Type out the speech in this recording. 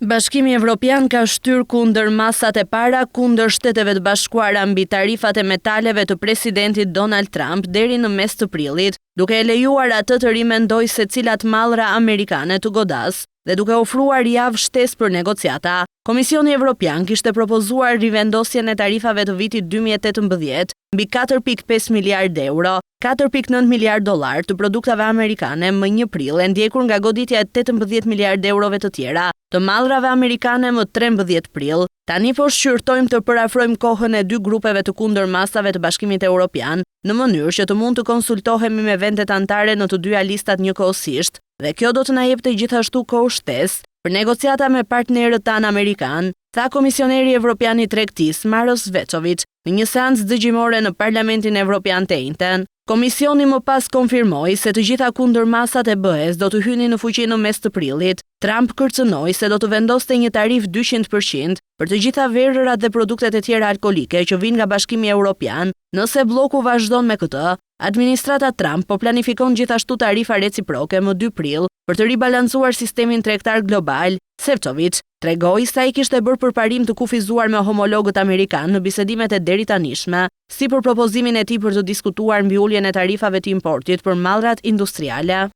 Bashkimi Evropian ka shtyr kundër masat e para kundër Shteteve të Bashkuara mbi tarifat e metaleve të presidentit Donald Trump deri në mes të prillit, duke e lejuar atë të rimendoj se cilat mallra amerikane të godas dhe duke ofruar javë shtesë për negociata. Komisioni Evropian kishte propozuar rivendosjen e tarifave të vitit 2018 mbi 4.5 miliard euro, 4.9 miliard dollar të produktave amerikane më 1 prill, e ndjekur nga goditja e 18 miliard eurove të tjera të mallrave amerikane më 13 prill. Tani po shqyrtojmë të përafrojmë kohën e dy grupeve të kundër masave të Bashkimit Evropian në mënyrë që të mund të konsultohemi me vendet anëtare në të dyja listat njëkohësisht, dhe kjo do të na jepte gjithashtu kohë shtesë për negociata me partnerët tanë amerikan, tha komisioneri evropian i tregtisë Maroš Šefčovič në një seancë dëgjimore në Parlamentin Evropian të njëjtën. Komisioni më pas konfirmoi se të gjitha kundërmasat e BE-s do të hynin në fuqi në mes të prillit. Trump kërcënoi se do të vendoste një tarif 200% për të gjitha verërat dhe produktet e tjera alkolike që vijnë nga Bashkimi Evropian. Nëse bloku vazhdon me këtë, administrata Trump po planifikon gjithashtu tarifa reciproke më 2 prill për të ribalancuar sistemin tregtar global. Šefčovič tregoi sa i kishte bërë përparim të kufizuar me homologët amerikan në bisedimet e deritanishme, si për propozimin e tij për të diskutuar mbi uljen e tarifave të importit për mallrat industriale.